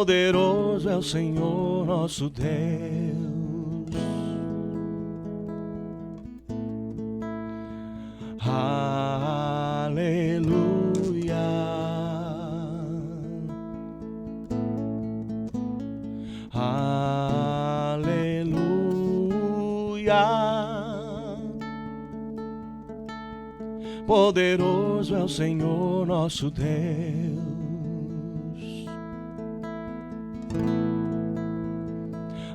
Poderoso é o Senhor nosso Deus. Aleluia. Aleluia. Poderoso é o Senhor nosso Deus.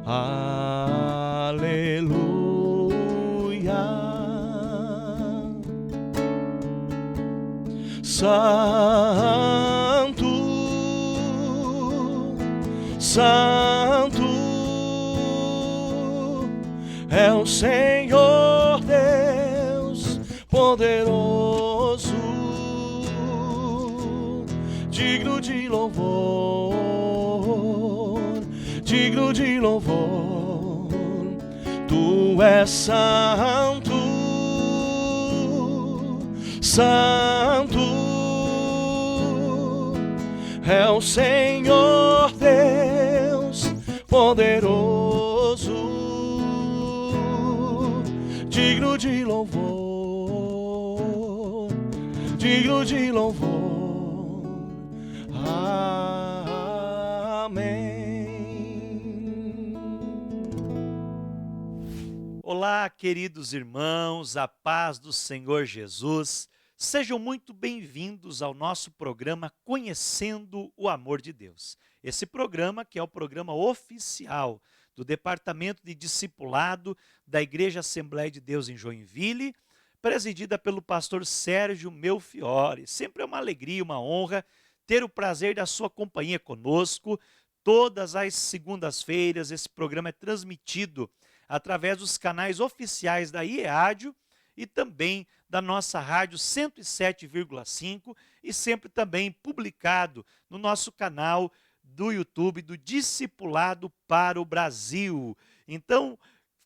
Aleluia. Santo, Santo é o Senhor Deus poderoso, digno de louvor, digno de louvor. Tu és santo, santo é o Senhor Deus poderoso, digno de louvor, digno de louvor. Amém. Olá, queridos irmãos, a paz do Senhor Jesus. Sejam muito bem-vindos ao nosso programa Conhecendo o Amor de Deus. Esse programa que é o programa oficial do Departamento de Discipulado da Igreja Assembleia de Deus em Joinville, presidida pelo pastor Sérgio Melfiore. Sempre é uma alegria, uma honra ter o prazer da sua companhia conosco. Todas as segundas-feiras esse programa é transmitido através dos canais oficiais da IEADIO e também da nossa rádio 107,5 e sempre também publicado no nosso canal do YouTube do Discipulado para o Brasil. Então,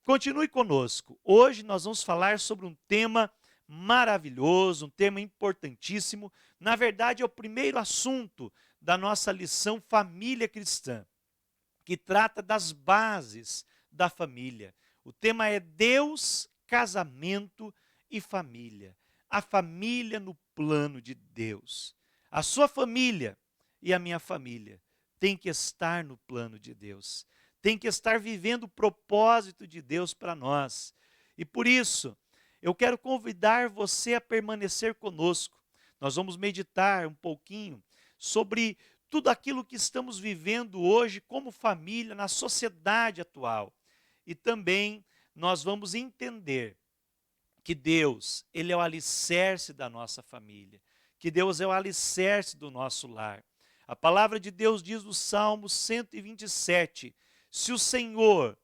continue conosco. Hoje nós vamos falar sobre um tema maravilhoso, um tema importantíssimo. Na verdade, é o primeiro assunto da nossa lição Família Cristã, que trata das bases da família. O tema é Deus, casamento e família. A família no plano de Deus. A sua família e a minha família tem que estar no plano de Deus. Tem que estar vivendo o propósito de Deus para nós. E por isso, eu quero convidar você a permanecer conosco. Nós vamos meditar um pouquinho sobre tudo aquilo que estamos vivendo hoje como família na sociedade atual. E também nós vamos entender que Deus, Ele é o alicerce da nossa família, que Deus é o alicerce do nosso lar. A palavra de Deus diz no Salmo 127, se o Senhor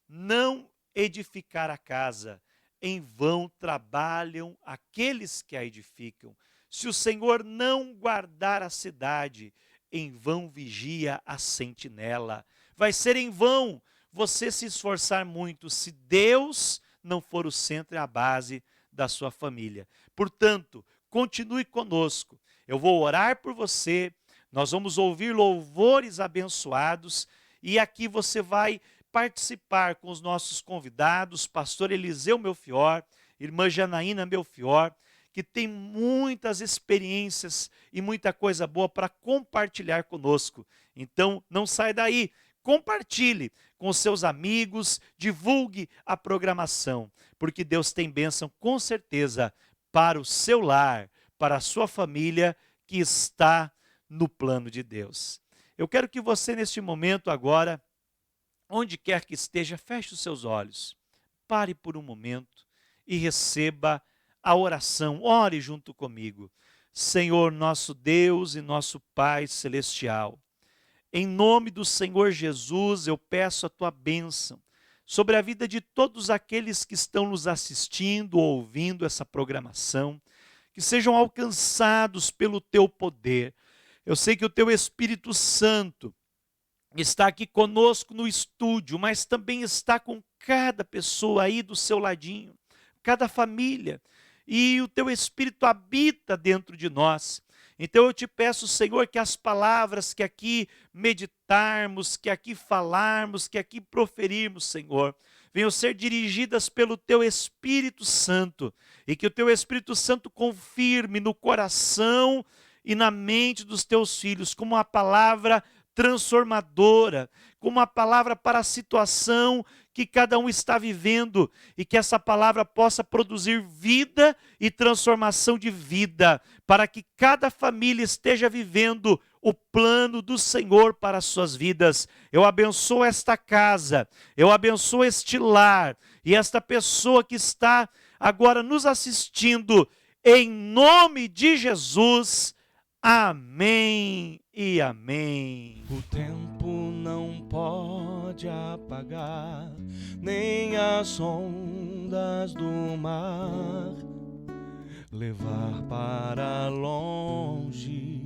não edificar a casa, em vão trabalham aqueles que a edificam. Se o Senhor não guardar a cidade, em vão vigia a sentinela. Vai ser em vão você se esforçar muito se Deus não for o centro e a base da sua família. Portanto, continue conosco. Eu vou orar por você, nós vamos ouvir louvores abençoados e aqui você vai participar com os nossos convidados, pastor Eliseu Melfior, irmã Janaína Melfior, que tem muitas experiências e muita coisa boa para compartilhar conosco. Então, não sai daí. Compartilhe com os seus amigos, divulgue a programação, porque Deus tem bênção com certeza para o seu lar, para a sua família que está no plano de Deus. Eu quero que você neste momento agora, onde quer que esteja, feche os seus olhos, pare por um momento e receba a oração, ore junto comigo. Senhor nosso Deus e nosso Pai celestial, em nome do Senhor Jesus, eu peço a tua bênção sobre a vida de todos aqueles que estão nos assistindo ou ouvindo essa programação, que sejam alcançados pelo teu poder. Eu sei que o teu Espírito Santo está aqui conosco no estúdio, mas também está com cada pessoa aí do seu ladinho, cada família, e o teu Espírito habita dentro de nós. Então eu te peço, Senhor, que as palavras que aqui meditarmos, que aqui falarmos, que aqui proferirmos, Senhor, venham ser dirigidas pelo Teu Espírito Santo, e que o Teu Espírito Santo confirme no coração e na mente dos Teus filhos como uma palavra transformadora, como uma palavra para a situação que cada um está vivendo, e que essa palavra possa produzir vida e transformação de vida, para que cada família esteja vivendo o plano do Senhor para as suas vidas. Eu abençoo esta casa, eu abençoo este lar, e esta pessoa que está agora nos assistindo, em nome de Jesus. Amém e amém. O tempo não pode apagar, nem as ondas do mar levar para longe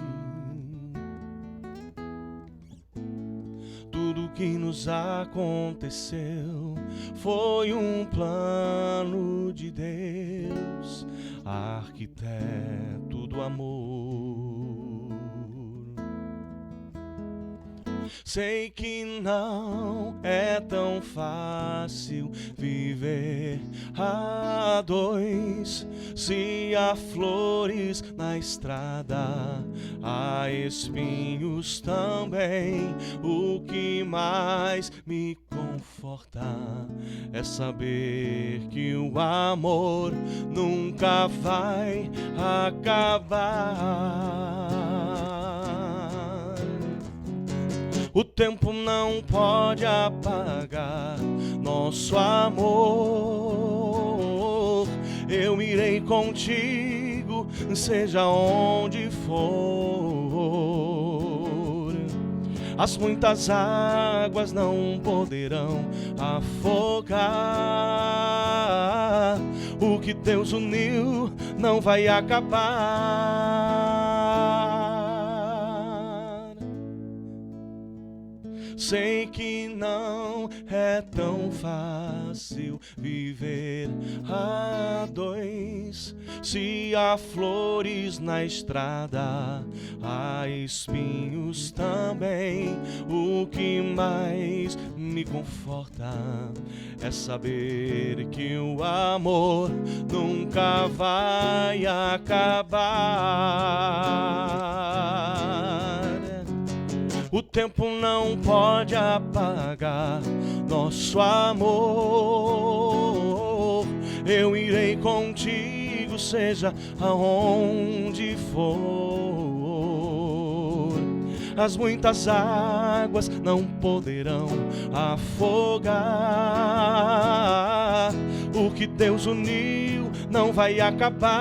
tudo que nos aconteceu. Foi um plano de Deus, arquiteto do amor. Sei que não é tão fácil viver a dois. Se há flores na estrada, há espinhos também. O que mais me conforta é saber que o amor nunca vai acabar. O tempo não pode apagar nosso amor. Eu irei contigo, seja onde for. As muitas águas não poderão afogar. O que Deus uniu não vai acabar. Sei que não é tão fácil viver a dois. Se há flores na estrada, há espinhos também. O que mais me conforta é saber que o amor nunca vai acabar. O tempo não pode apagar nosso amor. Eu irei contigo, seja aonde for. As muitas águas não poderão afogar. O que Deus uniu não vai acabar.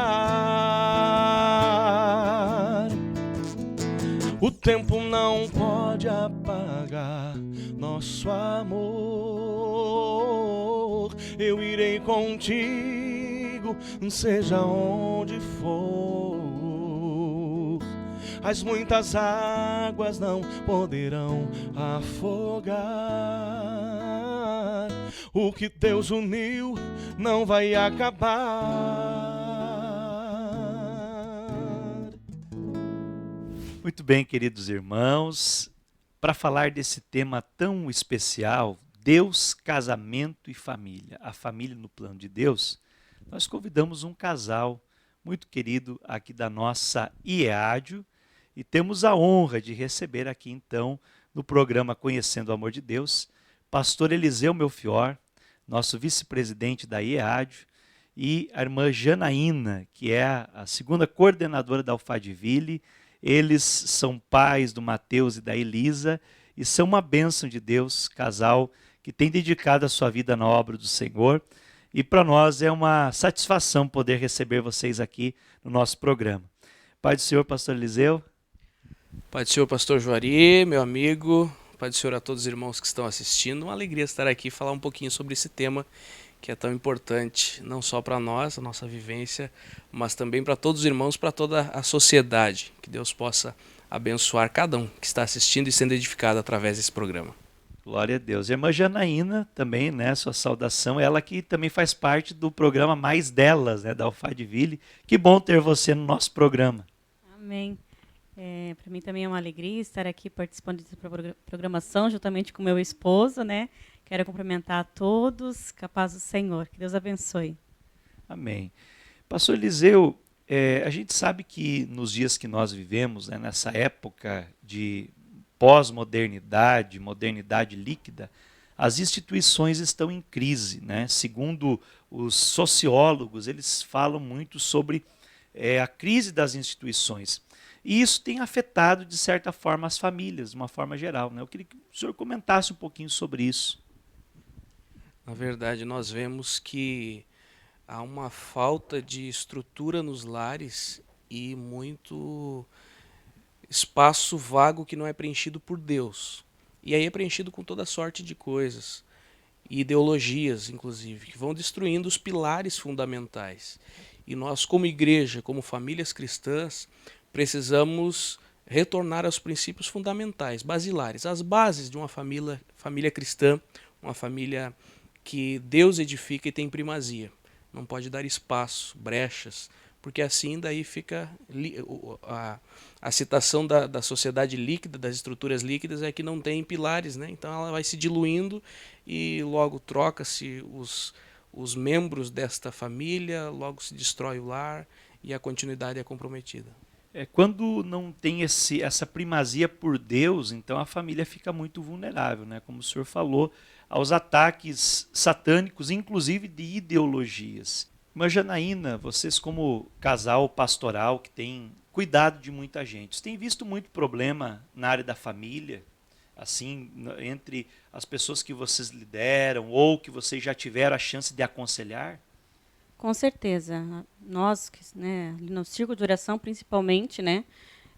O tempo não pode apagar nosso amor. Eu irei contigo, seja onde for. As muitas águas não poderão afogar. O que Deus uniu não vai acabar. Muito bem, queridos irmãos, para falar desse tema tão especial, Deus, casamento e família, a família no plano de Deus, nós convidamos um casal muito querido aqui da nossa IEADIO e temos a honra de receber aqui então, no programa Conhecendo o Amor de Deus, pastor Eliseu Melfior, nosso vice-presidente da IEADIO, e a irmã Janaína, que é a segunda coordenadora da Alphaville. Eles são pais do Mateus e da Elisa e são uma bênção de Deus, casal que tem dedicado a sua vida na obra do Senhor. E para nós é uma satisfação poder receber vocês aqui no nosso programa. Pai do Senhor, pastor Eliseu. Pai do Senhor, pastor Juari, meu amigo. Pai do Senhor a todos os irmãos que estão assistindo. Uma alegria estar aqui e falar um pouquinho sobre esse tema que é tão importante, não só para nós, a nossa vivência, mas também para todos os irmãos, para toda a sociedade. Que Deus possa abençoar cada um que está assistindo e sendo edificado através desse programa. Glória a Deus. E a irmã Janaína também, né, sua saudação, ela que também faz parte do programa Mais Delas, né, da Alphaville. Que bom ter você no nosso programa. Amém. Para mim também é uma alegria estar aqui participando dessa programação, juntamente com meu esposo, né? Quero cumprimentar a todos, com a paz do Senhor. Que Deus abençoe. Amém. Pastor Eliseu, a gente sabe que nos dias que nós vivemos, né, nessa época de pós-modernidade, modernidade líquida, as instituições estão em crise, né? Segundo os sociólogos, eles falam muito sobre a crise das instituições. E isso tem afetado, de certa forma, as famílias, de uma forma geral, né? Eu queria que o senhor comentasse um pouquinho sobre isso. Na verdade, nós vemos que há uma falta de estrutura nos lares e muito espaço vago que não é preenchido por Deus. E aí é preenchido com toda sorte de coisas, e ideologias, inclusive, que vão destruindo os pilares fundamentais. E nós, como igreja, como famílias cristãs, precisamos retornar aos princípios fundamentais, basilares, as bases de uma família cristã, uma família que Deus edifica e tem primazia. Não pode dar espaço, brechas, porque assim daí fica a citação da sociedade líquida, das estruturas líquidas, é que não tem pilares, né? Então ela vai se diluindo e logo troca-se os membros desta família, logo se destrói o lar e a continuidade é comprometida. Quando não tem essa primazia por Deus, então a família fica muito vulnerável, né? Como o senhor falou, aos ataques satânicos, inclusive de ideologias. Irmã Janaína, vocês como casal pastoral que tem cuidado de muita gente, vocês têm visto muito problema na área da família, assim, entre as pessoas que vocês lideram ou que vocês já tiveram a chance de aconselhar? Com certeza. Nós, né, no círculo de oração, principalmente, né,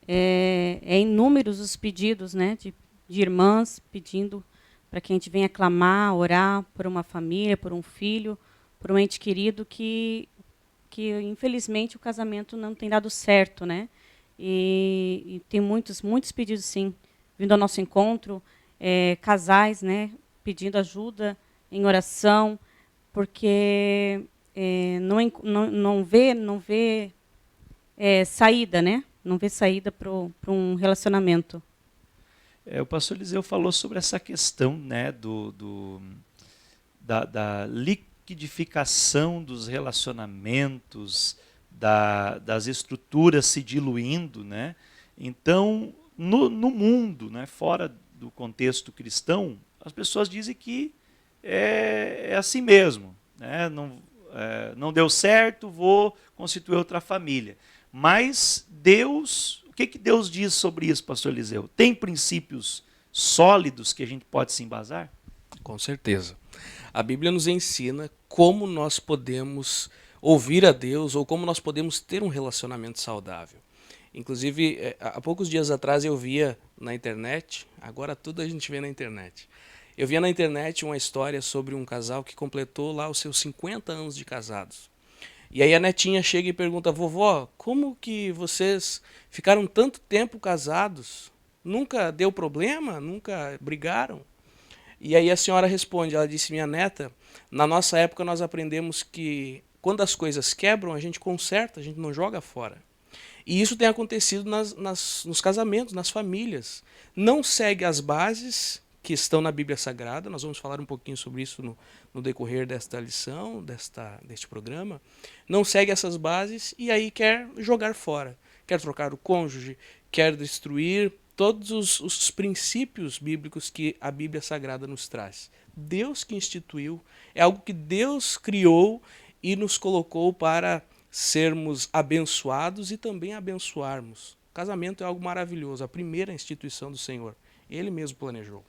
é inúmeros os pedidos, né, de irmãs pedindo para que a gente venha clamar, orar por uma família, por um filho, por um ente querido que infelizmente o casamento não tem dado certo, né? E tem muitos pedidos, sim, vindo ao nosso encontro, casais, né, pedindo ajuda em oração, porque não vê saída, né? Não vê saída para um relacionamento. O pastor Eliseu falou sobre essa questão, né, da liquidificação dos relacionamentos, das estruturas se diluindo, né? Então, no mundo, né, fora do contexto cristão, as pessoas dizem que é assim mesmo, né? Não deu certo, vou constituir outra família. Mas Deus, o que Deus diz sobre isso, pastor Eliseu? Tem princípios sólidos que a gente pode se embasar? Com certeza. A Bíblia nos ensina como nós podemos ouvir a Deus ou como nós podemos ter um relacionamento saudável. Inclusive, há poucos dias atrás eu via na internet, agora tudo a gente vê na internet. Eu via na internet uma história sobre um casal que completou lá os seus 50 anos de casados. E aí a netinha chega e pergunta: vovó, como que vocês ficaram tanto tempo casados? Nunca deu problema? Nunca brigaram? E aí a senhora responde, ela disse: minha neta, na nossa época nós aprendemos que quando as coisas quebram, a gente conserta, a gente não joga fora. E isso tem acontecido nos casamentos, nas famílias. Não segue as bases que estão na Bíblia Sagrada, nós vamos falar um pouquinho sobre isso no decorrer desta lição, deste programa. Não segue essas bases e aí quer jogar fora, quer trocar o cônjuge, quer destruir todos os princípios bíblicos que a Bíblia Sagrada nos traz. Deus que instituiu, é algo que Deus criou e nos colocou para sermos abençoados e também abençoarmos. O casamento é algo maravilhoso, a primeira instituição do Senhor. Ele mesmo planejou.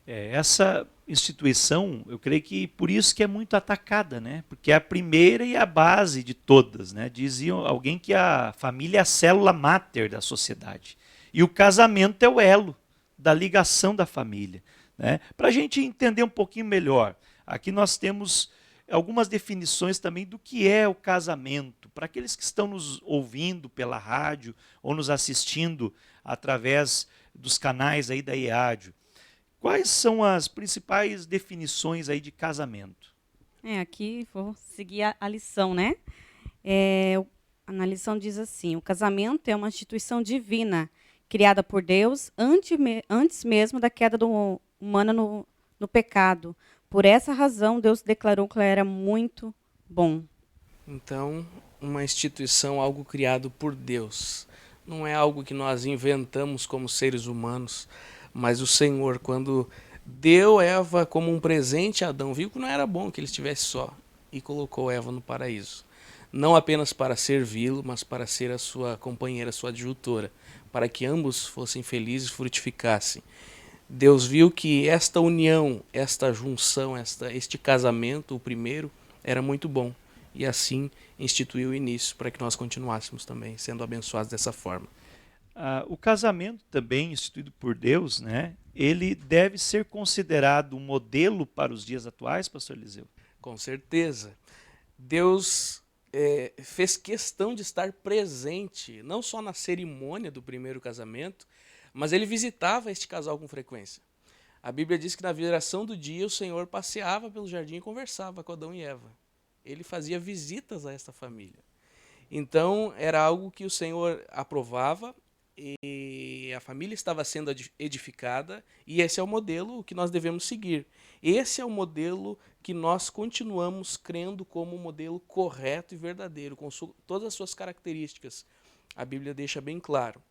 Essa instituição, eu creio que por isso que é muito atacada, né? Porque é a primeira e a base de todas, né? Dizia alguém que a família é a célula máter da sociedade. E o casamento é o elo da ligação da família, né? Para a gente entender um pouquinho melhor, aqui nós temos algumas definições também do que é o casamento. Para aqueles que estão nos ouvindo pela rádio ou nos assistindo através dos canais aí da EADIO, quais são as principais definições aí de casamento? Aqui vou seguir a lição, né? Na lição diz assim: o casamento é uma instituição divina criada por Deus antes mesmo da queda humana no pecado. Por essa razão, Deus declarou que ela era muito bom. Então, uma instituição, algo criado por Deus. Não é algo que nós inventamos como seres humanos, mas o Senhor, quando deu Eva como um presente a Adão, viu que não era bom que ele estivesse só e colocou Eva no paraíso. Não apenas para servi-lo, mas para ser a sua companheira, a sua adjutora, para que ambos fossem felizes e frutificassem. Deus viu que esta união, esta junção, este casamento, o primeiro, era muito bom. E assim instituiu o início para que nós continuássemos também sendo abençoados dessa forma. O casamento também instituído por Deus, né, ele deve ser considerado um modelo para os dias atuais, pastor Eliseu? Com certeza. Deus fez questão de estar presente, não só na cerimônia do primeiro casamento, mas ele visitava este casal com frequência. A Bíblia diz que na viração do dia o Senhor passeava pelo jardim e conversava com Adão e Eva. Ele fazia visitas a esta família. Então, era algo que o Senhor aprovava e a família estava sendo edificada, e esse é o modelo que nós devemos seguir. Esse é o modelo que nós continuamos crendo como um modelo correto e verdadeiro, com todas as suas características. A Bíblia deixa bem claro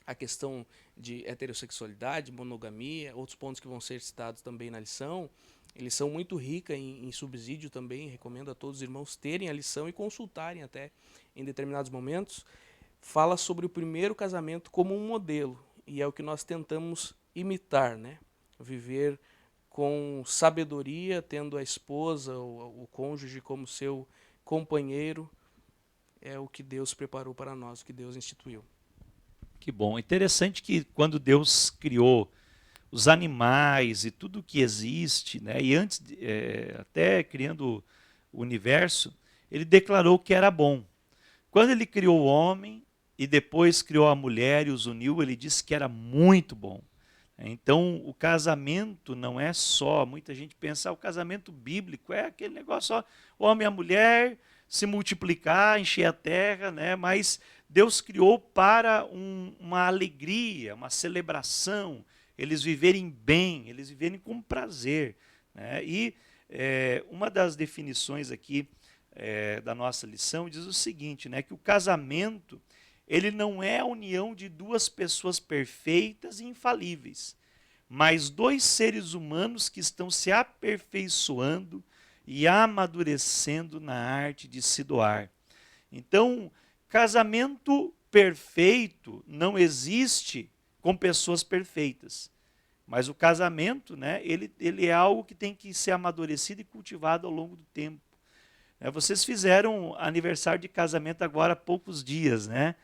a questão de heterossexualidade, monogamia, outros pontos que vão ser citados também na lição. Eles são muito ricos em subsídio também, recomendo a todos os irmãos terem a lição e consultarem até em determinados momentos. Fala sobre o primeiro casamento como um modelo, e é o que nós tentamos imitar, né? Viver com sabedoria, tendo a esposa, o cônjuge como seu companheiro, é o que Deus preparou para nós, o que Deus instituiu. Que bom. Interessante que quando Deus criou os animais e tudo que existe, né, e antes, até criando o universo, ele declarou que era bom. Quando ele criou o homem e depois criou a mulher e os uniu, ele disse que era muito bom. Então, o casamento não é só, muita gente pensa, o casamento bíblico é aquele negócio só, o homem e a mulher se multiplicar, encher a terra, né? Mas Deus criou para uma alegria, uma celebração, eles viverem bem, eles viverem com prazer, né? E uma das definições aqui da nossa lição diz o seguinte, né, que o casamento ele não é a união de duas pessoas perfeitas e infalíveis, mas dois seres humanos que estão se aperfeiçoando e amadurecendo na arte de se doar. Então, casamento perfeito não existe com pessoas perfeitas, mas o casamento, né, ele é algo que tem que ser amadurecido e cultivado ao longo do tempo. Vocês fizeram aniversário de casamento agora há poucos dias, né?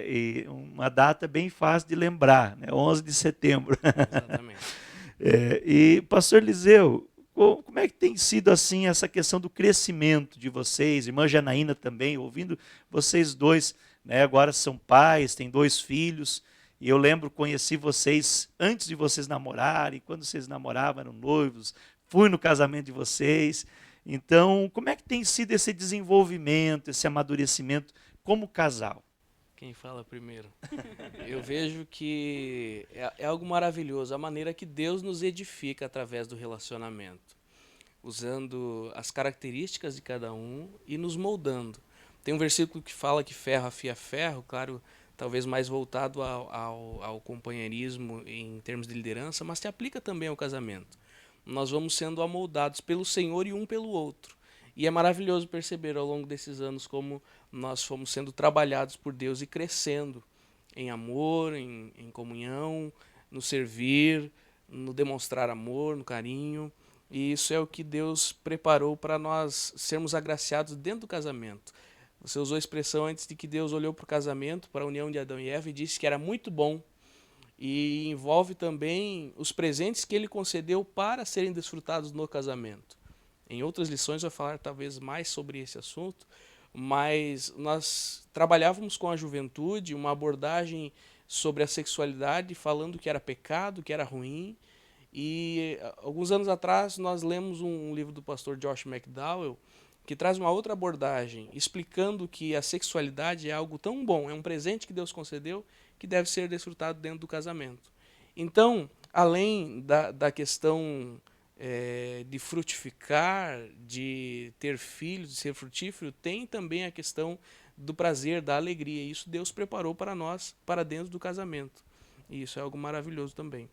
E uma data bem fácil de lembrar, né? 11 de setembro. Exatamente. E, pastor Eliseu, como é que tem sido assim essa questão do crescimento de vocês, irmã Janaína também, ouvindo vocês dois, né, agora são pais, têm 2 filhos, e eu lembro, conheci vocês antes de vocês namorarem, quando vocês namoravam, eram noivos, fui no casamento de vocês. Então, como é que tem sido esse desenvolvimento, esse amadurecimento como casal? Quem fala primeiro? Eu vejo que é algo maravilhoso, a maneira que Deus nos edifica através do relacionamento, usando as características de cada um e nos moldando. Tem um versículo que fala que ferro afia ferro, claro, talvez mais voltado ao companheirismo em termos de liderança, mas se aplica também ao casamento. Nós vamos sendo amoldados pelo Senhor e um pelo outro. E é maravilhoso perceber ao longo desses anos como nós fomos sendo trabalhados por Deus e crescendo em amor, em comunhão, no servir, no demonstrar amor, no carinho. E isso é o que Deus preparou para nós sermos agraciados dentro do casamento. Você usou a expressão antes de que Deus olhou para o casamento, para a união de Adão e Eva, e disse que era muito bom. E envolve também os presentes que ele concedeu para serem desfrutados no casamento. Em outras lições eu vou falar talvez mais sobre esse assunto, mas nós trabalhávamos com a juventude uma abordagem sobre a sexualidade, falando que era pecado, que era ruim. E alguns anos atrás nós lemos um livro do pastor Josh McDowell, que traz uma outra abordagem, explicando que a sexualidade é algo tão bom, é um presente que Deus concedeu, que que deve ser desfrutado dentro do casamento. Então, além da questão de frutificar, de ter filhos, de ser frutífero, tem também a questão do prazer, da alegria. Isso Deus preparou para nós, para dentro do casamento. E isso é algo maravilhoso também.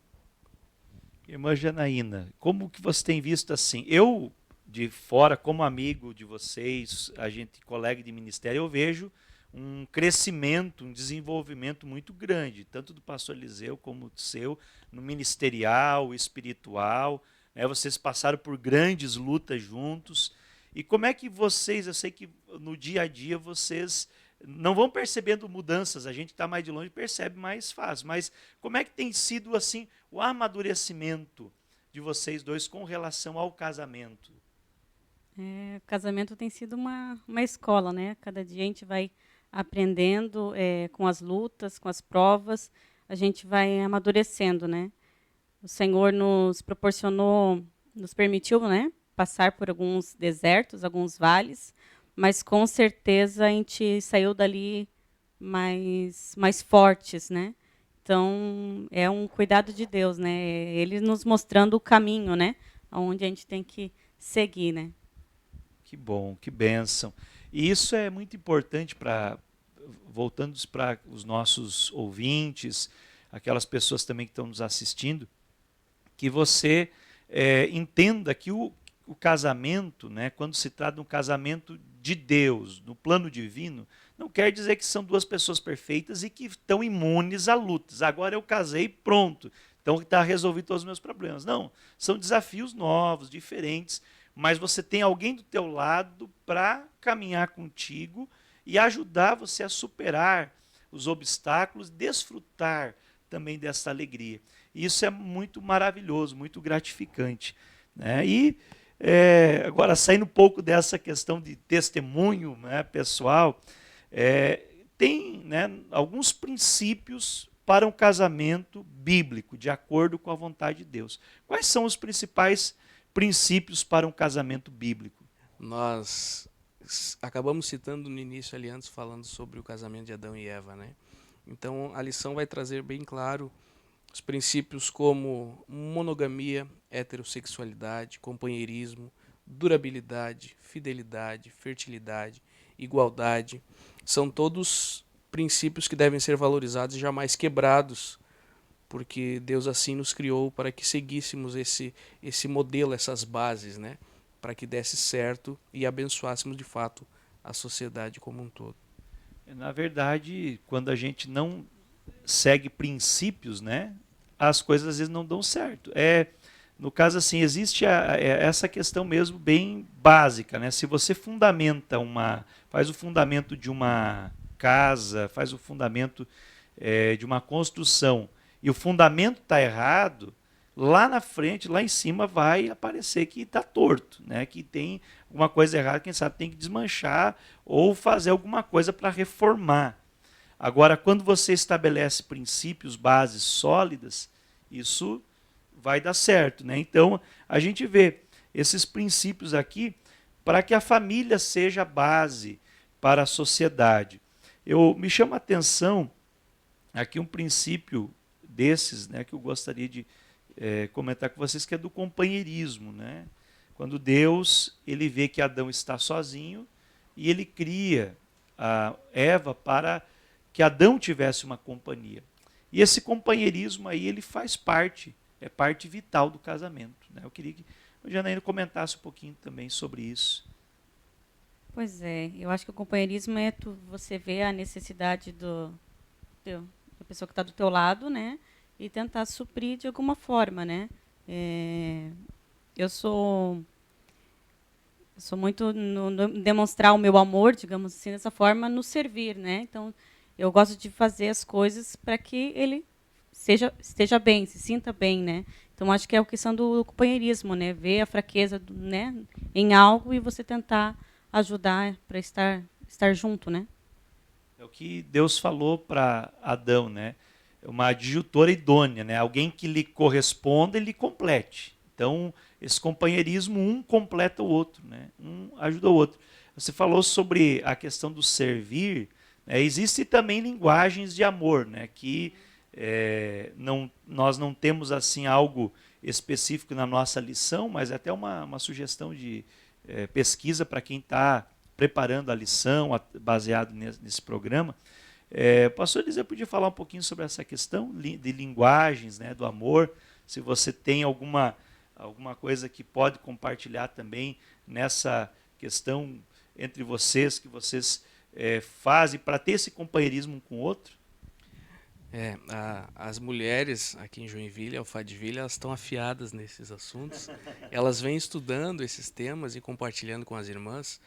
Irmã Janaína, como que você tem visto assim? Eu, de fora, como amigo de vocês, a gente colega de ministério, eu vejo um crescimento, um desenvolvimento muito grande, tanto do pastor Eliseu como do seu, no ministerial, espiritual, né? Vocês passaram por grandes lutas juntos. E como é que vocês, eu sei que no dia a dia vocês não vão percebendo mudanças, a gente que está mais de longe percebe mais fácil, mas como é que tem sido assim o amadurecimento de vocês dois com relação ao casamento? O casamento tem sido uma escola, né? Cada dia a gente vai aprendendo com as lutas, com as provas, a gente vai amadurecendo, né? O Senhor nos proporcionou, nos permitiu, né, passar por alguns desertos, alguns vales, mas com certeza a gente saiu dali mais fortes, né? Então, é um cuidado de Deus, né? Ele nos mostrando o caminho, né? Onde a gente tem que seguir, né? Que bom, que bênção. E isso é muito importante voltando para os nossos ouvintes, aquelas pessoas também que estão nos assistindo, que você entenda que o casamento, né, quando se trata de um casamento de Deus, no plano divino, não quer dizer que são duas pessoas perfeitas e que estão imunes a lutas. Agora eu casei, pronto, então está resolvido todos os meus problemas. Não, são desafios novos, diferentes, mas você tem alguém do teu lado para caminhar contigo e ajudar você a superar os obstáculos, desfrutar também dessa alegria. Isso é muito maravilhoso, muito gratificante, né? E agora, saindo um pouco dessa questão de testemunho, né, pessoal, tem, né, alguns princípios para um casamento bíblico, de acordo com a vontade de Deus. Quais são os principais princípios para um casamento bíblico? Nós acabamos citando no início ali antes, falando sobre o casamento de Adão e Eva, né? Então a lição vai trazer bem claro os princípios como monogamia, heterossexualidade, companheirismo, durabilidade, fidelidade, fertilidade, igualdade. São todos princípios que devem ser valorizados e jamais quebrados, porque Deus assim nos criou para que seguíssemos esse modelo, essas bases, né? Para que desse certo e abençoássemos de fato a sociedade como um todo. Na verdade, quando a gente não segue princípios, né, as coisas às vezes não dão certo. No caso assim, existe essa questão mesmo bem básica, né? Se você faz o fundamento de uma casa, faz o fundamento de uma construção, e o fundamento está errado, lá na frente, lá em cima, vai aparecer que está torto, né? Que tem alguma coisa errada, quem sabe tem que desmanchar ou fazer alguma coisa para reformar. Agora, quando você estabelece princípios, bases sólidas, isso vai dar certo, né? Então, a gente vê esses princípios aqui para que a família seja a base para a sociedade. Me chama a atenção aqui um princípio desses, né, que eu gostaria de comentar com vocês, que é do companheirismo, né? Quando Deus ele vê que Adão está sozinho e ele cria a Eva para que Adão tivesse uma companhia. E esse companheirismo aí ele faz parte, é parte vital do casamento, né? Eu queria que o Janaína comentasse um pouquinho também sobre isso. Pois é, eu acho que o companheirismo é você ver a necessidade da pessoa que está do teu lado, né? E tentar suprir de alguma forma, né? Eu sou muito no demonstrar o meu amor, digamos assim, dessa forma, no servir, né? Então, eu gosto de fazer as coisas para que ele esteja bem, se sinta bem, né? Então, acho que é a questão do companheirismo, né? Ver a fraqueza, né, em algo e você tentar ajudar para estar junto, né? É o que Deus falou para Adão, né? Uma adjutora idônea, né? Alguém que lhe corresponda e lhe complete. Então, esse companheirismo, um completa o outro, né? Um ajuda o outro. Você falou sobre a questão do servir, Existem também linguagens de amor, né, que nós não temos assim algo específico na nossa lição, mas é até uma sugestão de pesquisa para quem está preparando a lição baseado nesse programa. Pastor Eliseu podia falar um pouquinho sobre essa questão de linguagens, né, do amor, se você tem alguma coisa que pode compartilhar também nessa questão entre vocês, que vocês fazem para ter esse companheirismo um com o outro. As mulheres aqui em Joinville, Alphaville, elas estão afiadas nesses assuntos. Elas vêm estudando esses temas e compartilhando com as irmãs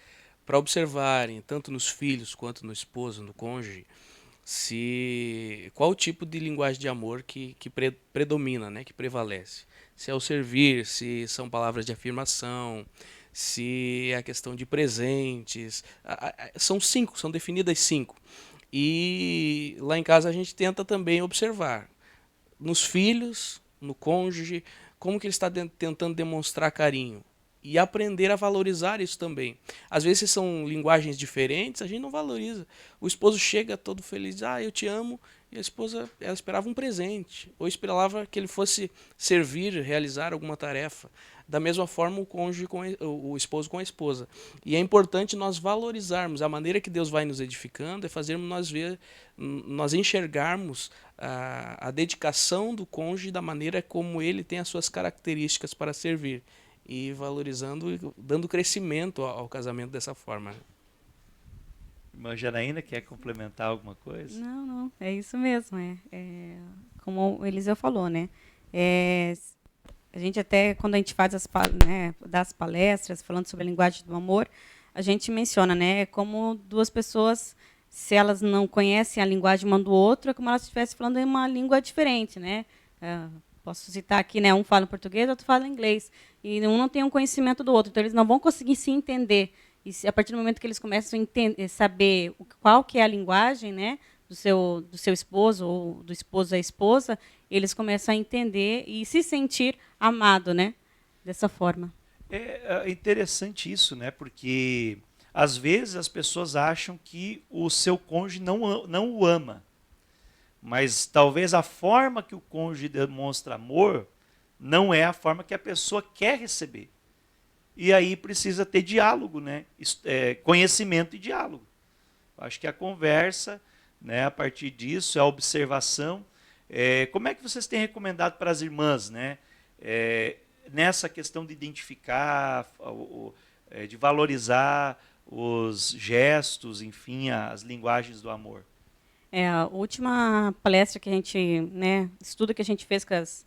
para observarem, tanto nos filhos quanto no esposo, no cônjuge, qual o tipo de linguagem de amor que predomina, né, que prevalece. Se é o servir, se são palavras de afirmação, se é a questão de presentes. São definidas 5. E lá em casa a gente tenta também observar nos filhos, no cônjuge, como que ele está tentando demonstrar carinho. E aprender a valorizar isso também. Às vezes são linguagens diferentes, a gente não valoriza. O esposo chega todo feliz, eu te amo, e a esposa, ela esperava um presente, ou esperava que ele fosse servir, realizar alguma tarefa. Da mesma forma o cônjuge o esposo com a esposa. E é importante nós valorizarmos. A maneira que Deus vai nos edificando é fazermos nós enxergarmos a dedicação do cônjuge da maneira como ele tem as suas características para servir. E valorizando e dando crescimento ao casamento dessa forma. Irmã Janaína, quer complementar alguma coisa? Não, é isso mesmo. Como o Eliseu falou, né? A gente até, quando a gente faz das palestras, falando sobre a linguagem do amor, a gente menciona, né? Como duas pessoas, se elas não conhecem a linguagem uma do outro, é como elas estivessem falando em uma língua diferente, né? Posso citar aqui, né? Um fala em português, outro fala em inglês. E um não tem um conhecimento do outro. Então, eles não vão conseguir se entender. E a partir do momento que eles começam a saber qual que é a linguagem, né, do seu esposo ou do esposo à esposa, eles começam a entender e se sentir amado, né, dessa forma. É interessante isso, né? Porque às vezes as pessoas acham que o seu cônjuge não o ama. Mas talvez a forma que o cônjuge demonstra amor não é a forma que a pessoa quer receber. E aí precisa ter diálogo, né? Conhecimento e diálogo. Acho que a conversa, né, a partir disso, a observação. Como é que vocês têm recomendado para as irmãs, né? Nessa questão de identificar, de valorizar os gestos, enfim, as linguagens do amor? A última palestra que a gente, né, estudo que a gente fez com as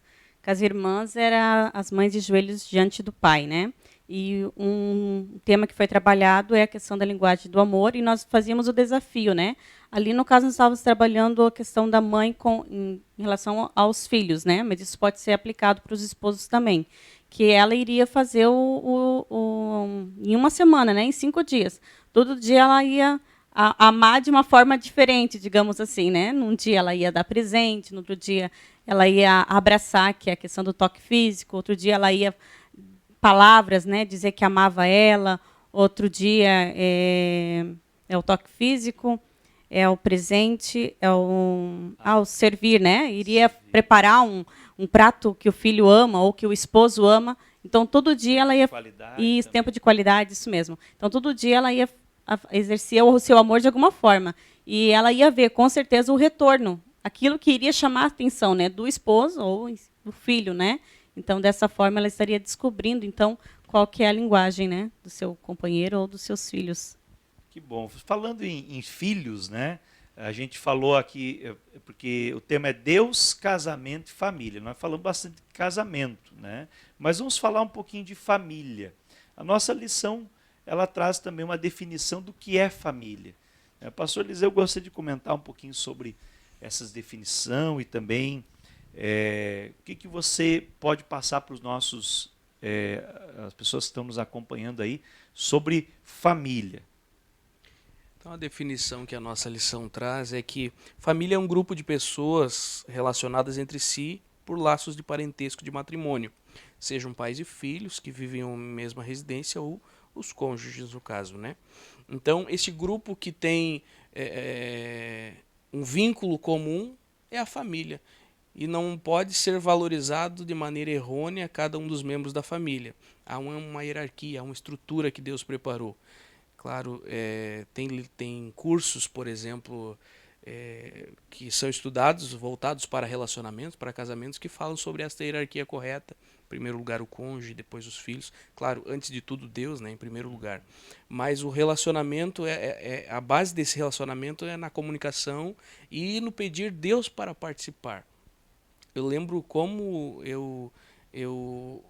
irmãs era as mães de joelhos diante do Pai, né? E um tema que foi trabalhado é a questão da linguagem do amor, e nós fazíamos o desafio, né? Ali, no caso, nós estávamos trabalhando a questão da mãe em relação aos filhos, né? Mas isso pode ser aplicado para os esposos também, que ela iria fazer em uma semana, né? Em 5 dias. Todo dia ela ia amar de uma forma diferente, digamos assim, né? Num dia ela ia dar presente, no outro dia ela ia abraçar, que é a questão do toque físico, outro dia ela ia palavras, né? Dizer que amava ela, outro dia é o toque físico, é o presente, é o servir, né? Iria preparar um prato que o filho ama ou que o esposo ama. Então, todo dia ela ia... Isso, tempo de qualidade, isso mesmo. Então, todo dia ela ia exercer o seu amor de alguma forma. E ela ia ver, com certeza, o retorno. Aquilo que iria chamar a atenção, né, do esposo ou do filho, né? Então, dessa forma, ela estaria descobrindo, então, qual que é a linguagem, né, do seu companheiro ou dos seus filhos. Que bom. Falando em filhos, né, a gente falou aqui, porque o tema é Deus, casamento e família. Nós falamos bastante de casamento, né? Mas vamos falar um pouquinho de família. A nossa lição, ela traz também uma definição do que é família. Pastor Eliseu, eu gostaria de comentar um pouquinho sobre essas definições e também o que você pode passar para os nossos, as pessoas que estão nos acompanhando aí, sobre família. Então, a definição que a nossa lição traz é que família é um grupo de pessoas relacionadas entre si por laços de parentesco de matrimônio, sejam pais e filhos que vivem em uma mesma residência ou os cônjuges, no caso, né? Então, esse grupo que tem um vínculo comum é a família. E não pode ser valorizado de maneira errônea cada um dos membros da família. Há uma hierarquia, há uma estrutura que Deus preparou. Claro, tem cursos, por exemplo, que são estudados, voltados para relacionamentos, para casamentos, que falam sobre esta hierarquia correta. Em primeiro lugar o cônjuge, depois os filhos. Claro, antes de tudo Deus, né, em primeiro lugar. Mas o relacionamento, a base desse relacionamento é na comunicação e no pedir Deus para participar. Eu lembro como eu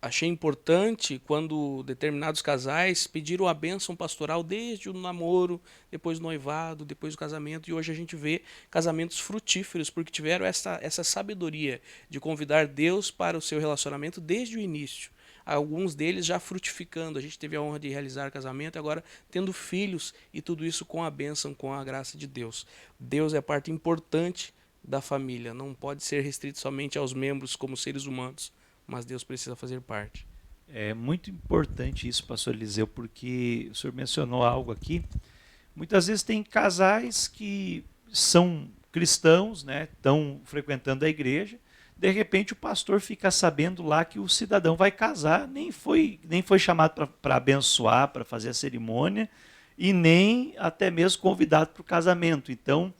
achei importante quando determinados casais pediram a bênção pastoral desde o namoro, depois do noivado, depois do casamento, e hoje a gente vê casamentos frutíferos porque tiveram essa sabedoria de convidar Deus para o seu relacionamento desde o início. Alguns deles já frutificando, a gente teve a honra de realizar casamento, agora tendo filhos, e tudo isso com a bênção, com a graça de Deus. Deus é parte importante da família, não pode ser restrito somente aos membros como seres humanos, mas Deus precisa fazer parte. É muito importante isso, pastor Eliseu, porque o senhor mencionou algo aqui. Muitas vezes tem casais que são cristãos, né, estão frequentando a igreja, de repente o pastor fica sabendo lá que o cidadão vai casar, nem foi chamado para abençoar, para fazer a cerimônia, e nem até mesmo convidado para o casamento. Então,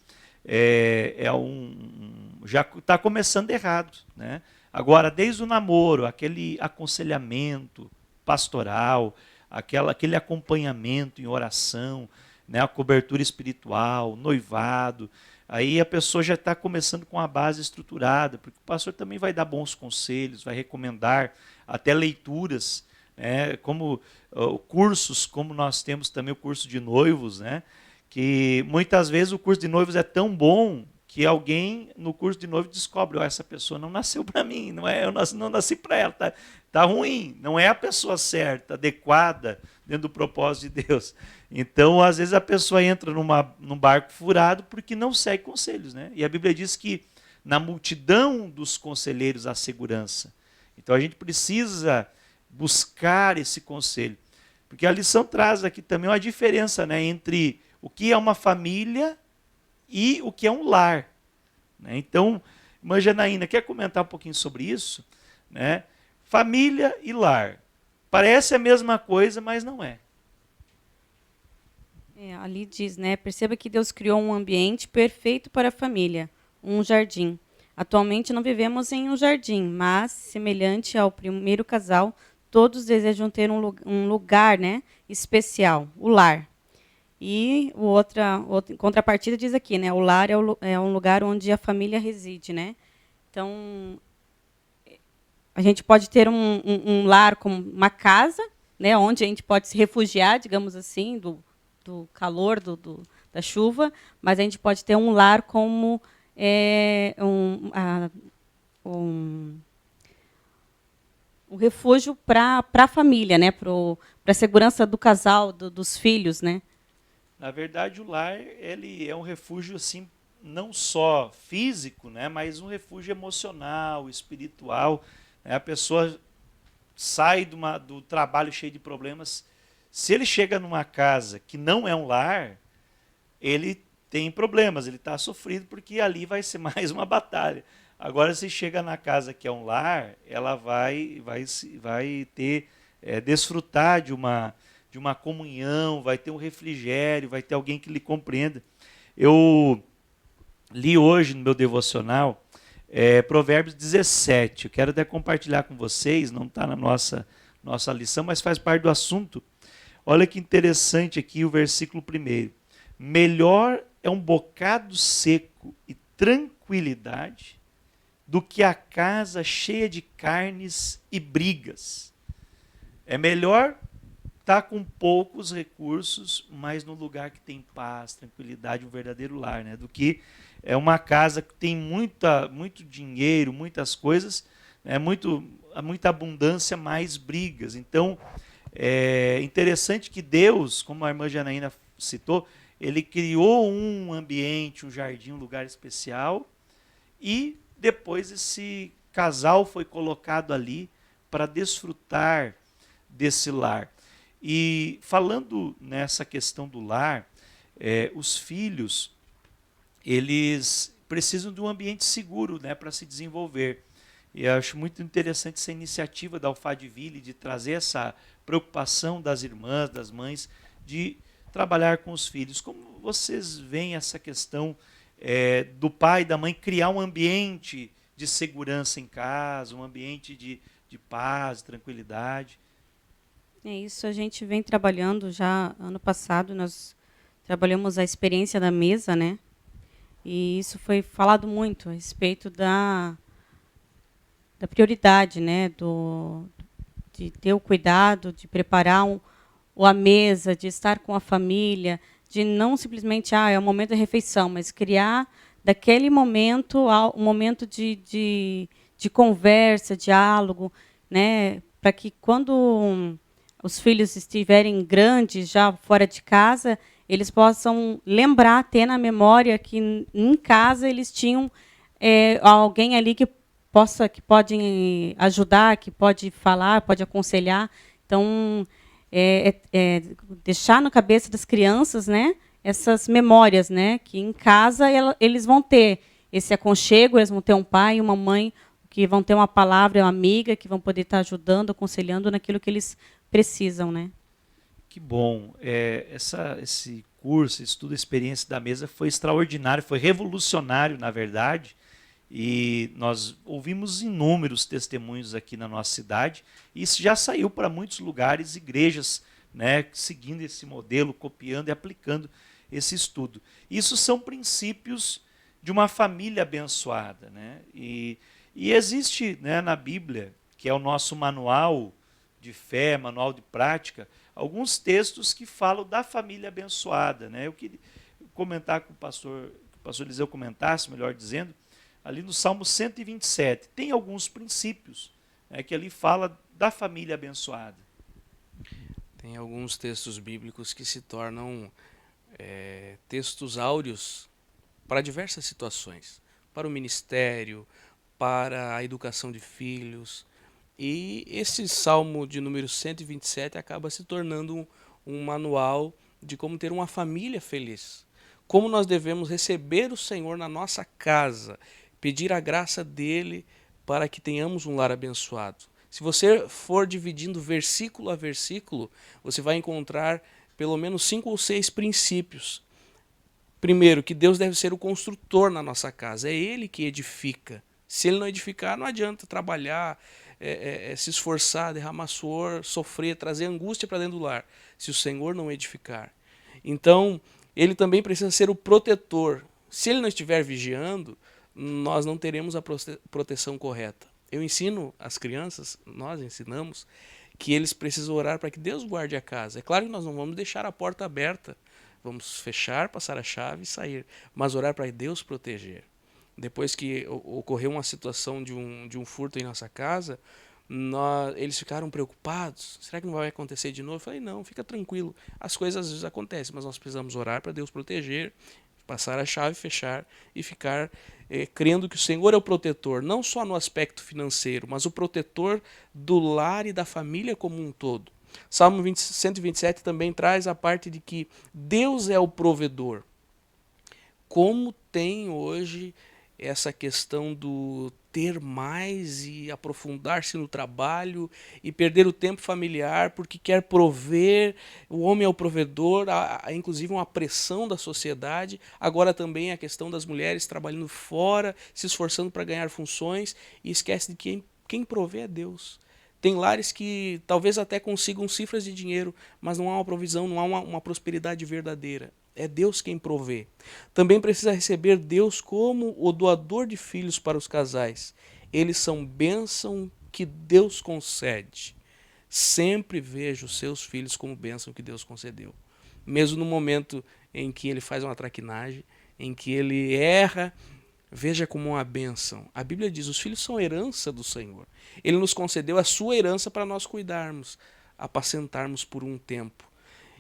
já está começando errado, né? Agora, desde o namoro, aquele aconselhamento pastoral, aquele acompanhamento em oração, né, a cobertura espiritual, noivado, aí a pessoa já está começando com a base estruturada, porque o pastor também vai dar bons conselhos, vai recomendar até leituras, né, como cursos, como nós temos também o curso de noivos, né, que muitas vezes o curso de noivos é tão bom que alguém no curso de noivo descobre, essa pessoa não nasceu para mim, não nasci para ela, tá ruim, não é a pessoa certa, adequada dentro do propósito de Deus. Então, às vezes a pessoa entra num barco furado porque não segue conselhos, né? E a Bíblia diz que na multidão dos conselheiros há segurança. Então a gente precisa buscar esse conselho, porque a lição traz aqui também uma diferença, né, entre o que é uma família e o que é um lar. Né? Então, irmã Janaína, quer comentar um pouquinho sobre isso? Né? Família e lar. Parece a mesma coisa, mas não é. Ali diz, né? Perceba que Deus criou um ambiente perfeito para a família, um jardim. Atualmente não vivemos em um jardim, mas, semelhante ao primeiro casal, todos desejam ter um lugar, né, especial, o lar. E outra contrapartida diz aqui, né? O lar é um lugar onde a família reside, né? Então, a gente pode ter um lar como uma casa, né? Onde a gente pode se refugiar, digamos assim, do calor, da chuva, mas a gente pode ter um lar como um refúgio para a família, né? Para a segurança do casal, dos filhos, né? Na verdade, o lar ele é um refúgio assim, não só físico, né, mas um refúgio emocional, espiritual. Né? A pessoa sai do trabalho cheio de problemas. Se ele chega numa casa que não é um lar, ele tem problemas, ele está sofrido porque ali vai ser mais uma batalha. Agora, se chega na casa que é um lar, ela vai ter, desfrutar de uma comunhão, vai ter um refrigério, vai ter alguém que lhe compreenda. Eu li hoje no meu devocional Provérbios 17. Eu quero até compartilhar com vocês, não está na nossa lição, mas faz parte do assunto. Olha que interessante aqui o versículo 1. Melhor é um bocado seco e tranquilidade do que a casa cheia de carnes e brigas. É melhor estar com poucos recursos, mas no lugar que tem paz, tranquilidade, um verdadeiro lar, né? Do que uma casa que tem muito dinheiro, muitas coisas, né? muita abundância, mais brigas. Então, é interessante que Deus, como a irmã Janaína citou, ele criou um ambiente, um jardim, um lugar especial, e depois esse casal foi colocado ali para desfrutar desse lar. E falando nessa questão do lar, os filhos, eles precisam de um ambiente seguro, né, para se desenvolver. E eu acho muito interessante essa iniciativa da Alphaville de trazer essa preocupação das irmãs, das mães, de trabalhar com os filhos. Como vocês veem essa questão do pai e da mãe criar um ambiente de segurança em casa, um ambiente de paz, tranquilidade? Isso a gente vem trabalhando já ano passado, nós trabalhamos a experiência da mesa, né? E isso foi falado muito a respeito da prioridade, né? De ter o cuidado, de preparar a mesa, de estar com a família, de não simplesmente, é o momento da refeição, mas criar daquele momento um momento de conversa, diálogo, né? Para que quando os filhos estiverem grandes, já fora de casa, eles possam lembrar, ter na memória que em casa eles tinham alguém ali que pode ajudar, que pode falar, pode aconselhar. Então, deixar na cabeça das crianças, né, essas memórias, né, que em casa eles vão ter esse aconchego, eles vão ter um pai e uma mãe que vão ter uma palavra, uma amiga, que vão poder estar ajudando, aconselhando naquilo que eles precisam, né? Que bom. Esse curso, estudo, experiência da mesa foi extraordinário, foi revolucionário, na verdade. E nós ouvimos inúmeros testemunhos aqui na nossa cidade. E isso já saiu para muitos lugares, igrejas, né, seguindo esse modelo, copiando e aplicando esse estudo. Isso são princípios de uma família abençoada, né? E existe, né, na Bíblia, que é o nosso manual de fé, manual de prática, alguns textos que falam da família abençoada, né? Eu queria comentar com que o pastor Eliseu comentasse, melhor dizendo, ali no Salmo 127, tem alguns princípios, né, que ali fala da família abençoada. Tem alguns textos bíblicos que se tornam textos áureos para diversas situações, para o ministério, para a educação de filhos. E esse Salmo de número 127 acaba se tornando um manual de como ter uma família feliz. Como nós devemos receber o Senhor na nossa casa, pedir a graça dele para que tenhamos um lar abençoado. Se você for dividindo versículo a versículo, você vai encontrar pelo menos 5 ou 6 princípios. Primeiro, que Deus deve ser o construtor na nossa casa, é Ele que edifica. Se Ele não edificar, não adianta trabalhar, se esforçar, derramar suor, sofrer, trazer angústia para dentro do lar, se o Senhor não edificar. Então, Ele também precisa ser o protetor. Se Ele não estiver vigiando, nós não teremos a proteção correta. Eu ensino as crianças, nós ensinamos, que eles precisam orar para que Deus guarde a casa. É claro que nós não vamos deixar a porta aberta, vamos fechar, passar a chave e sair, mas orar para Deus proteger. Depois que ocorreu uma situação de um furto em nossa casa, eles ficaram preocupados. Será que não vai acontecer de novo? Eu falei, não, fica tranquilo. As coisas às vezes acontecem, mas nós precisamos orar para Deus proteger, passar a chave, fechar e ficar crendo que o Senhor é o protetor, não só no aspecto financeiro, mas o protetor do lar e da família como um todo. Salmo 127 também traz a parte de que Deus é o provedor. Como tem hoje essa questão do ter mais e aprofundar-se no trabalho e perder o tempo familiar porque quer prover, o homem é o provedor, há inclusive uma pressão da sociedade, agora também a questão das mulheres trabalhando fora, se esforçando para ganhar funções e esquece de que quem provê é Deus. Tem lares que talvez até consigam cifras de dinheiro, mas não há uma provisão, não há uma prosperidade verdadeira. É Deus quem provê. Também precisa receber Deus como o doador de filhos para os casais. Eles são bênção que Deus concede. Sempre vejo os seus filhos como bênção que Deus concedeu. Mesmo no momento em que ele faz uma traquinagem, em que ele erra, veja como uma bênção. A Bíblia diz, os filhos são herança do Senhor. Ele nos concedeu a sua herança para nós cuidarmos, apacentarmos por um tempo.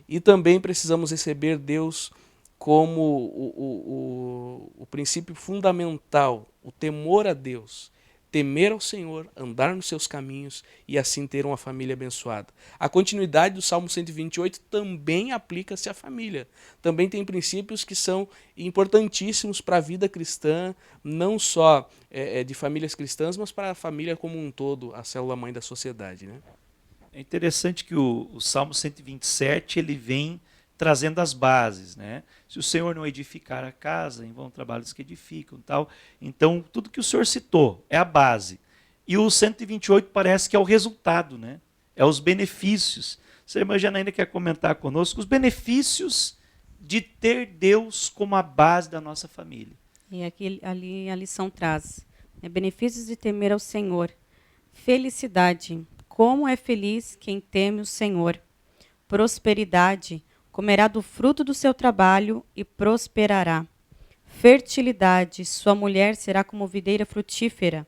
E também precisamos receber Deus como o princípio fundamental, o temor a Deus. temer ao Senhor, andar nos seus caminhos e assim ter uma família abençoada. A continuidade do Salmo 128 também aplica-se à família. Também tem princípios que são importantíssimos para a vida cristã, não só de famílias cristãs, mas para a família como um todo, a célula-mãe da sociedade, né? É interessante que o Salmo 127 ele vem trazendo as bases, né? Se o Senhor não edificar a casa, em vão trabalhos que edificam, tal. Então, tudo que o Senhor citou é a base. E o 128 parece que é o resultado, né? É os benefícios. Você imagina ainda quer comentar conosco os benefícios de ter Deus como a base da nossa família. E aqui, ali a lição traz, benefícios de temer ao Senhor. Felicidade. Como é feliz quem teme o Senhor. Prosperidade. Comerá do fruto do seu trabalho e prosperará. Fertilidade. Sua mulher será como videira frutífera.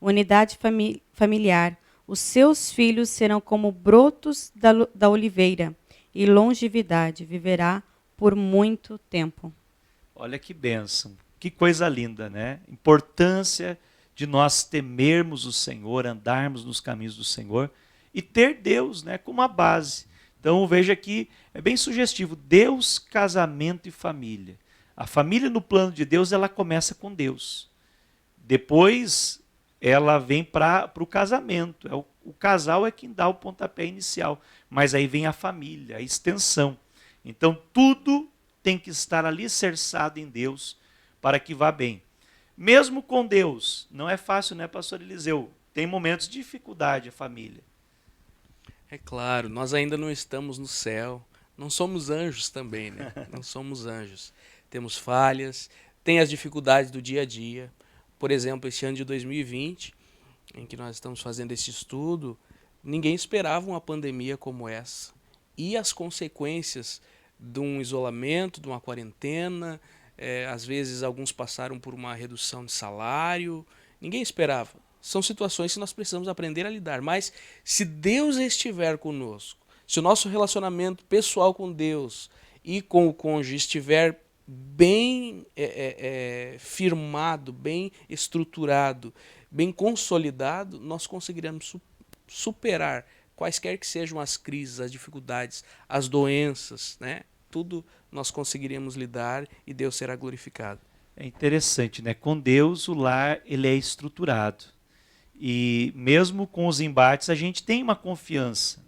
Unidade familiar. Os seus filhos serão como brotos da oliveira. E longevidade. Viverá por muito tempo. Olha que bênção. Que coisa linda, né? Importância de nós temermos o Senhor, andarmos nos caminhos do Senhor e ter Deus, né, como a base. Então veja que é bem sugestivo, Deus, casamento e família. A família no plano de Deus, ela começa com Deus. Depois ela vem para o casamento. O casal é quem dá o pontapé inicial, mas aí vem a família, a extensão. Então tudo tem que estar alicerçado em Deus para que vá bem. Mesmo com Deus, não é fácil, né, pastor Eliseu? Tem momentos de dificuldade a família. É claro, nós ainda não estamos no céu, não somos anjos também, né? Não somos anjos. Temos falhas, tem as dificuldades do dia a dia. Por exemplo, esse ano de 2020, em que nós estamos fazendo esse estudo, ninguém esperava uma pandemia como essa. E as consequências de um isolamento, de uma quarentena, às vezes alguns passaram por uma redução de salário, ninguém esperava. São situações que nós precisamos aprender a lidar. Mas se Deus estiver conosco, se o nosso relacionamento pessoal com Deus e com o cônjuge estiver bem firmado, bem estruturado, bem consolidado, nós conseguiremos superar quaisquer que sejam as crises, as dificuldades, as doenças, né? Tudo nós conseguiremos lidar e Deus será glorificado. É interessante, né? Com Deus o lar ele é estruturado. E mesmo com os embates, a gente tem uma confiança.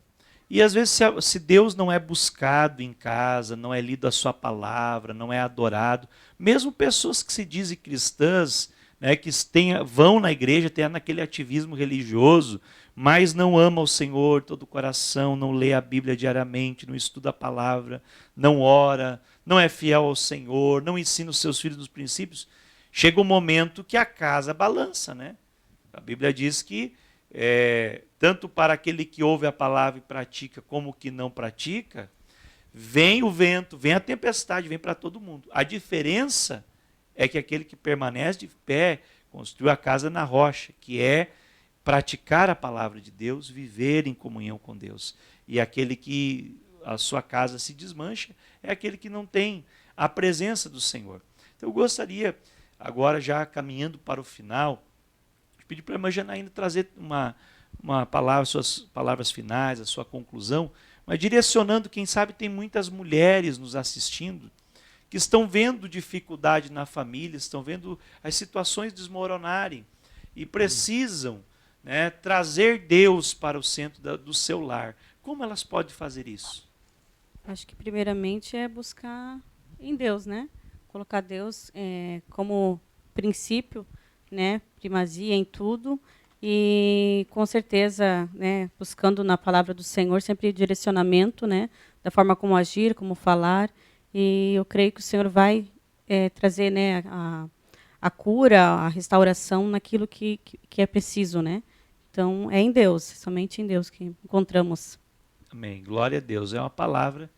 E às vezes, se Deus não é buscado em casa, não é lido a sua palavra, não é adorado, mesmo pessoas que se dizem cristãs, né, que vão na igreja, têm naquele ativismo religioso, mas não amam o Senhor todo o coração, não lê a Bíblia diariamente, não estuda a palavra, não ora, não é fiel ao Senhor, não ensina os seus filhos nos princípios, chega um momento que a casa balança, né? A Bíblia diz que tanto para aquele que ouve a palavra e pratica, como o que não pratica, vem o vento, vem a tempestade, vem para todo mundo. A diferença é que aquele que permanece de pé, construiu a casa na rocha, que é praticar a palavra de Deus, viver em comunhão com Deus. E aquele que a sua casa se desmancha, é aquele que não tem a presença do Senhor. Então eu gostaria, agora já caminhando para o final, pedir para a irmã Janaína trazer uma palavra, suas palavras finais, a sua conclusão, mas direcionando, quem sabe tem muitas mulheres nos assistindo, que estão vendo dificuldade na família, estão vendo as situações desmoronarem e precisam, né, trazer Deus para o centro do seu lar. Como elas podem fazer isso? Acho que primeiramente é buscar em Deus, né? Colocar Deus como princípio, né, primazia em tudo e com certeza, né, buscando na palavra do Senhor sempre direcionamento, né, da forma como agir, como falar, e eu creio que o Senhor vai trazer, né, a cura, a restauração naquilo que é preciso, né? Então é em Deus, somente em Deus que encontramos. Amém. Glória a Deus. É uma palavra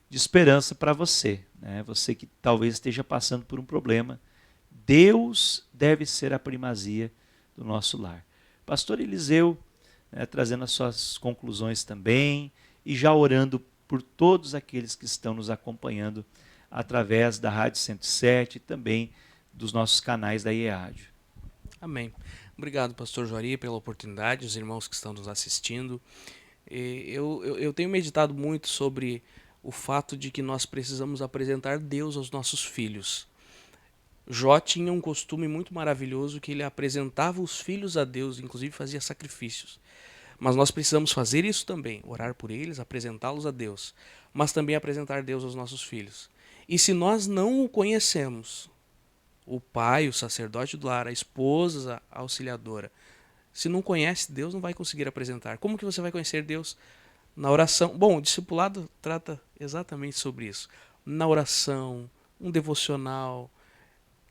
de esperança para você, né? Você que talvez esteja passando por um problema. Deus deve ser a primazia do nosso lar. Pastor Eliseu, né, trazendo as suas conclusões também e já orando por todos aqueles que estão nos acompanhando através da Rádio 107 e também dos nossos canais da IEAD. Amém. Obrigado, pastor Juari, pela oportunidade, os irmãos que estão nos assistindo. Eu tenho meditado muito sobre o fato de que nós precisamos apresentar Deus aos nossos filhos. Jó tinha um costume muito maravilhoso que ele apresentava os filhos a Deus, inclusive fazia sacrifícios. Mas nós precisamos fazer isso também, orar por eles, apresentá-los a Deus, mas também apresentar Deus aos nossos filhos. E se nós não o conhecemos, o pai, o sacerdote do lar, a esposa, a auxiliadora, se não conhece Deus, não vai conseguir apresentar. Como que você vai conhecer Deus? Na oração. Bom, o discipulado trata exatamente sobre isso. Na oração, um devocional.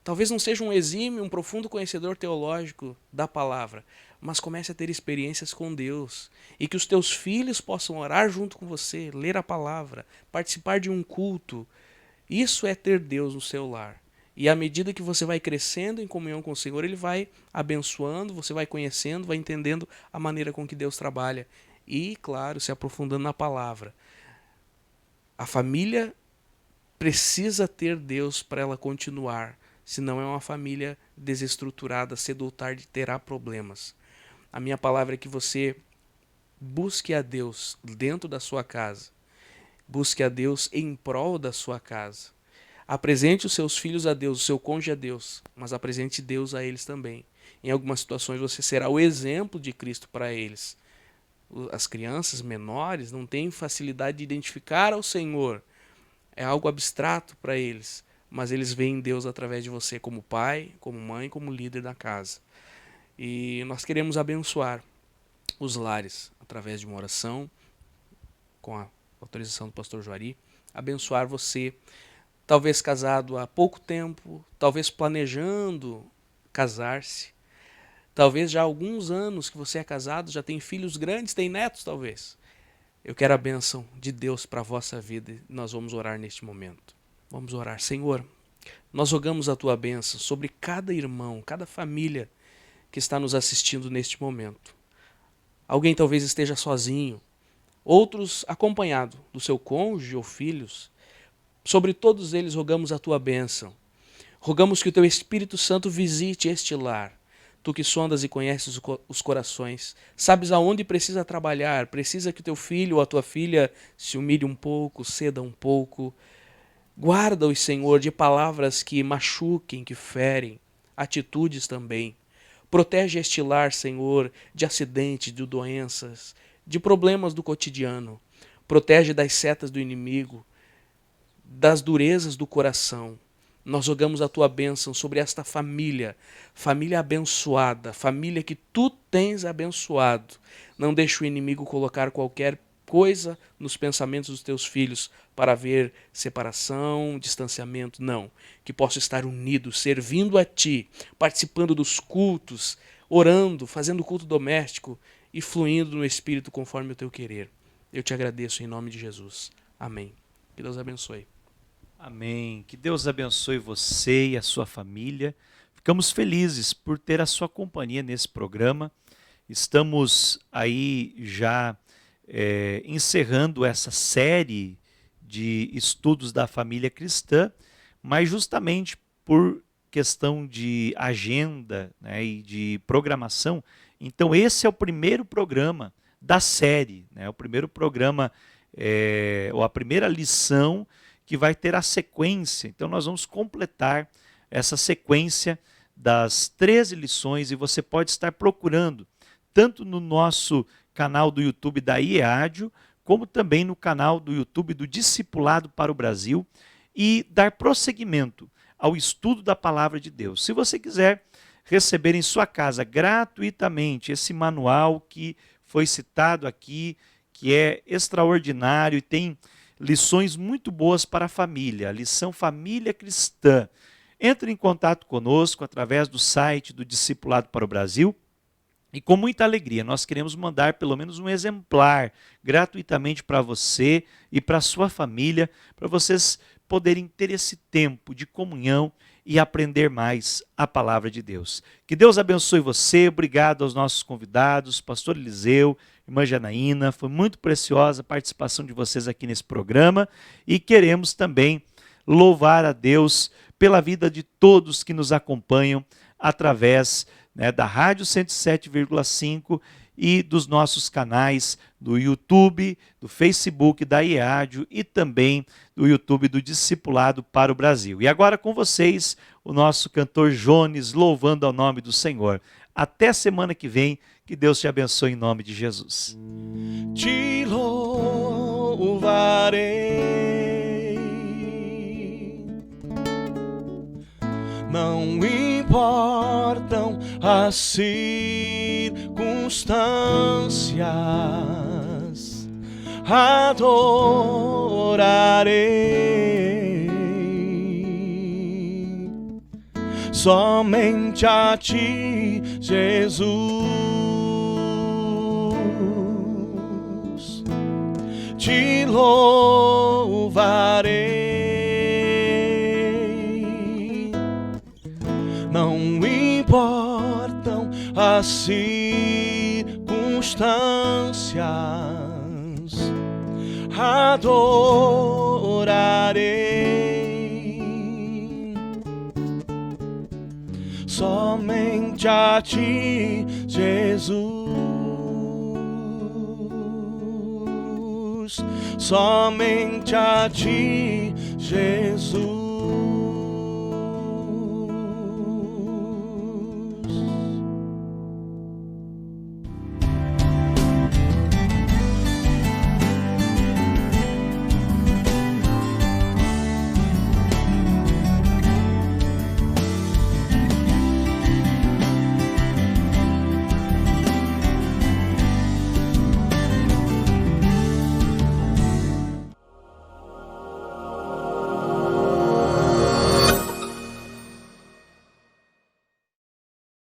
Talvez não seja um exímio, um profundo conhecedor teológico da palavra, mas comece a ter experiências com Deus. E que os teus filhos possam orar junto com você, ler a palavra, participar de um culto. Isso é ter Deus no seu lar. E à medida que você vai crescendo em comunhão com o Senhor, Ele vai abençoando, você vai conhecendo, vai entendendo a maneira com que Deus trabalha. E, claro, se aprofundando na palavra. A família precisa ter Deus para ela continuar. Senão é uma família desestruturada, cedo ou tarde terá problemas. A minha palavra é que você busque a Deus dentro da sua casa. Busque a Deus em prol da sua casa. Apresente os seus filhos a Deus, o seu cônjuge a Deus, mas apresente Deus a eles também. Em algumas situações você será o exemplo de Cristo para eles. As crianças menores não têm facilidade de identificar ao Senhor. É algo abstrato para eles, mas eles veem Deus através de você como pai, como mãe, como líder da casa. E nós queremos abençoar os lares através de uma oração, com a autorização do pastor Juari, abençoar você, talvez casado há pouco tempo, talvez planejando casar-se, talvez já há alguns anos que você é casado, já tem filhos grandes, tem netos talvez. Eu quero a bênção de Deus para a vossa vida e nós vamos orar neste momento. Vamos orar. Senhor, nós rogamos a tua bênção sobre cada irmão, cada família que está nos assistindo neste momento. Alguém talvez esteja sozinho, outros acompanhado do seu cônjuge ou filhos. Sobre todos eles rogamos a tua bênção. Rogamos que o teu Espírito Santo visite este lar. Tu que sondas e conheces os corações, sabes aonde precisa trabalhar, precisa que o teu filho ou a tua filha se humilhe um pouco, ceda um pouco. Guarda-os, Senhor, de palavras que machuquem, que ferem, atitudes também. Protege este lar, Senhor, de acidentes, de doenças, de problemas do cotidiano. Protege das setas do inimigo, das durezas do coração. Nós rogamos a tua bênção sobre esta família, família abençoada, família que tu tens abençoado. Não deixe o inimigo colocar qualquer coisa nos pensamentos dos teus filhos para haver separação, distanciamento, não. Que possam estar unidos, servindo a ti, participando dos cultos, orando, fazendo culto doméstico e fluindo no Espírito conforme o teu querer. Eu te agradeço em nome de Jesus. Amém. Que Deus abençoe. Amém. Que Deus abençoe você e a sua família. Ficamos felizes por ter a sua companhia nesse programa. Estamos aí já encerrando essa série de estudos da família cristã, mas justamente por questão de agenda, né, e de programação. Então esse é o primeiro programa da série, né, o primeiro programa, ou a primeira lição que vai ter a sequência. Então nós vamos completar essa sequência das 13 lições e você pode estar procurando tanto no nosso canal do YouTube da IEADIO, como também no canal do YouTube do Discipulado para o Brasil, e dar prosseguimento ao estudo da Palavra de Deus. Se você quiser receber em sua casa gratuitamente esse manual que foi citado aqui, que é extraordinário e tem lições muito boas para a família, a lição Família Cristã. Entre em contato conosco através do site do Discipulado para o Brasil e com muita alegria nós queremos mandar pelo menos um exemplar gratuitamente para você e para a sua família, para vocês poderem ter esse tempo de comunhão e aprender mais a palavra de Deus. Que Deus abençoe você, obrigado aos nossos convidados, pastor Eliseu, irmã Janaína, foi muito preciosa a participação de vocês aqui nesse programa e queremos também louvar a Deus pela vida de todos que nos acompanham através né, da Rádio 107,5 e dos nossos canais do YouTube, do Facebook da IEADIO e também do YouTube do Discipulado para o Brasil. E agora com vocês, o nosso cantor Jones, louvando ao nome do Senhor. Até semana que vem, que Deus te abençoe em nome de Jesus. Te louvarei, não importam as circunstâncias, adorarei somente a ti, Jesus. Te louvarei, não importam as circunstâncias, adorarei somente a ti, Jesus. Somente a ti, Jesus.